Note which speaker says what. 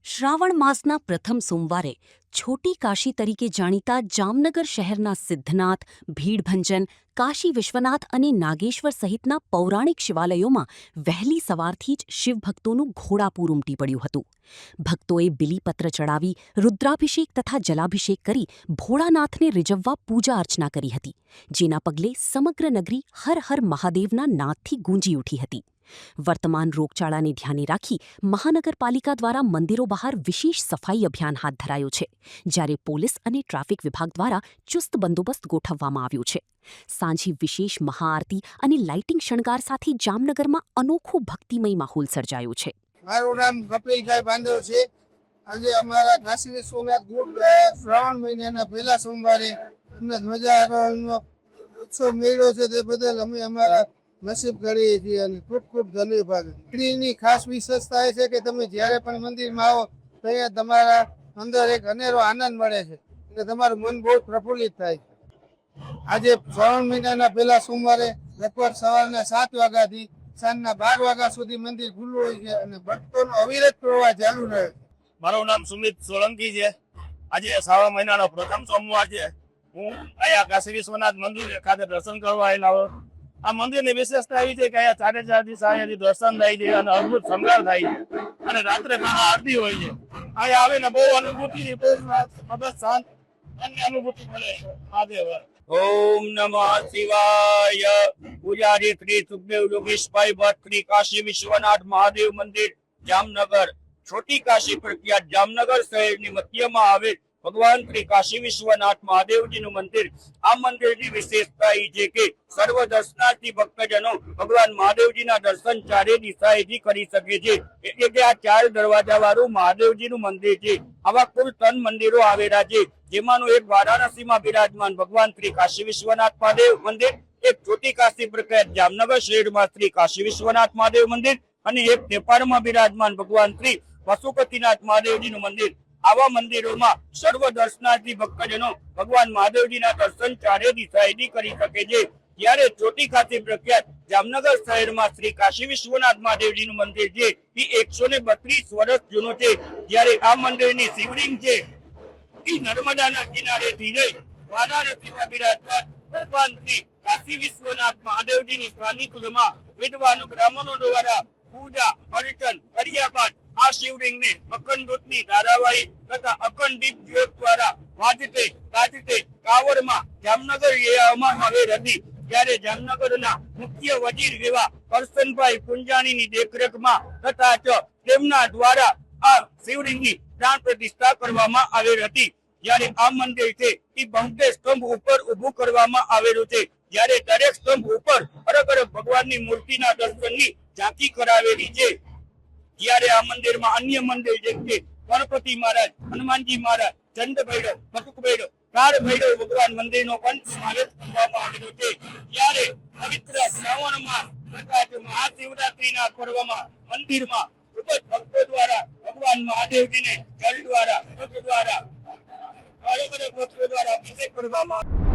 Speaker 1: શ્રાવણ માસના પ્રથમ સોમવારે છોટી કાશી તરીકે જાણીતા જામનગર શહેરના સિદ્ધનાથ, ભીડભંજન, કાશી વિશ્વનાથ અને નાગેશ્વર સહિતના પૌરાણિક શિવાલયોમાં વહેલી સવારથી જ શિવભક્તોનું ઘોડાપૂર ઉમટી પડ્યું હતું. ભક્તોએ બિલીપત્ર ચડાવી, રુદ્રાભિષેક તથા જલાભિષેક કરી ભોળાનાથને રીઝવવા પૂજા અર્ચના કરી હતી, જેના પગલે સમગ્ર નગરી હર હર મહાદેવના નાદથી ગૂંજી ઉઠી હતી. વર્તમાન રોગચાળાને ધ્યાને રાખી મહાનગરપાલિકા દ્વારા મંદિરો બહાર વિશેષ સફાઈ અભિયાન હાથ ધરાયું છે, જ્યારે પોલીસ અને ટ્રાફિક વિભાગ દ્વારા ચુસ્ત બંદોબસ્ત ગોઠવવામાં આવ્યો છે. સાંજે વિશેષ મહાઆરતી અને લાઇટિંગ શણગાર સાથે જામનગરમાં અનોખો ભક્તિમય માહોલ સર્જાયો છે.
Speaker 2: મારું નામ કપિલભાઈ બાંધવ છે. આજે અમારા કાશી સોમનાથ ગ્રુપ શ્રાવણ મહિનાના પહેલા સોમવારે ધ્વજારોહણનો ઉત્સવ મેળ્યો છે. તે બદલ અમે અમારા નસીબ કરીએ છીએ અને ખૂબ ખૂબ ધન્યવાદ. મંદિરની ખાસ વિશેષતા એ છે કે તમે જ્યારે પણ મંદિરમાં આવો ત્યાં તમારા અંદર એક અનેરો આનંદ મળે છે અને તમારું મન બહુ પ્રફુલ્લિત થાય છે. આજે શ્રાવણ મહિનાના પહેલા સોમવારે લગભગ સવારના 7 વાગ્યાથી સાંજના 12 વાગ્યા સુધી મંદિર ખુલ્લું હોય છે અને ભક્તોનો અવિરત પ્રવાહ ચાલુ રહે છે.
Speaker 3: મારું નામ સુમિત સોલંકી છે. આજે શ્રાવણ મહિનાનો પ્રથમ સોમવાર છે. હું અહીંયા કાશી વિશ્વનાથ મંદિર ખાતે દર્શન કરવા આવેલા. આ મંદિરની વિશેષતા એવી છે કે અહીંયા 4:30 સાંજથી દર્શન થાય છે અને અદભુત શણગાર થાય છે અને રાત્રે આરતી હોય છે. અહીંયા આવીને બહુ અનુભૂતિ, બહુ શાંત અને અનુભૂતિ મળે છે. મહાદેવ. ઓમ નમઃ શિવાય. પૂજારી શ્રી સુખદેવ યોગેશભાઈ ભટ્ટ, શ્રી કાશી વિશ્વનાથ મહાદેવ મંદિર, જામનગર. છોટી કાશી પ્રખ્યાત જામનગર શહેરની મધ્યમાં આવેલ ભગવાન શ્રી કાશી વિશ્વનાથ મહાદેવજીનું મંદિર. આ મંદિરની વિશેષતા એ છે કે સર્વ દર્શનાર્થી ભક્તજનો ભગવાન મહાદેવજીના દર્શન ચારે દિશાએથી કરી શકે છે. એટલે કે આ 4 દરવાજા વાળું મહાદેવજીનું મંદિર છે. આવા કુલ 3 મંદિરો આવેલા છે, જેમાંનું એક વારાણસીમાં બિરાજમાન ભગવાન શ્રી કાશી વિશ્વનાથ મહાદેવ મંદિર, એક છોટી કાશી પ્રખ્યાત જામનગર શહેરમાં શ્રી કાશી વિશ્વનાથ મહાદેવ મંદિર અને એક નેપાળમાં બિરાજમાન ભગવાન શ્રી પશુપતિનાથ મહાદેવજીનું મંદિર. આવા મંદિરોમાં સર્વ દર્શનાર્થી ભક્તજનો ભગવાન મહાદેવજીના દર્શન ચારે દિશાએથી કરી શકે છે. જ્યારે ચોટી ખાતે પ્રખ્યાત જામનગર શહેરમાં શ્રી કાશી વિશ્વનાથ મહાદેવજીનું મંદિર છે, એ 132 વર્ષ જૂનું છે. જ્યારે આ મંદિરની શિવલિંગ છે એ નર્મદાના કિનારેથી જઈ વારાણસીમાં બિરાજમાન ભગવાન શ્રી કાશી વિશ્વનાથ મહાદેવજીની સાનિધ્યમાં વિદ્વાનો બ્રાહ્મણો દ્વારા પૂજા અર્ચન કર્યા બાદ આ શિવલિંગને અખંડ જ્યોતની ધારાવાહી તથા અખંડ દીપ જ્યોત દ્વારા વાજતે ગાજતે કાવડમાં જામનગર લઈ આવવામાં આવેલ હતી. ત્યારે જામનગરના મુખ્ય વજીર એવા કરશનભાઈ પુંજાણીની દેખરેખમાં તથા તેમના દ્વારા આ શિવલિંગની પ્રાણ પ્રતિષ્ઠા કરવામાં આવેલ હતી. જ્યારે આ મંદિર છે એ 72 સ્તંભ ઉપર ઊભું કરવામાં આવેલું છે. જ્યારે દરેક સ્તંભ ઉપર અલગ અલગ ભગવાનની મૂર્તિના દર્શનની ઝાંકી કરાવેલી છે. જ્યારે આ મંદિરમાં અન્ય મંદિર જેમ કે ગણપતિ મહારાજ, હનુમાનજી મહારાજ, ચંડ ભૈરવ, પટુક ભૈરવ, કાળ ભૈરવ ભગવાન મંદિરનો પણ સમાવેશ કરવામાં આવેલો છે. ત્યારે પવિત્ર શ્રાવણ માસ તથા મહાશિવરાત્રીના પર્વમાં મંદિરમાં ખૂબ જ ભક્તો દ્વારા ભગવાન મહાદેવજીને જળ દ્વારા, અલગ અલગ વસ્ત્રો દ્વારા અભિષેક કરવામાં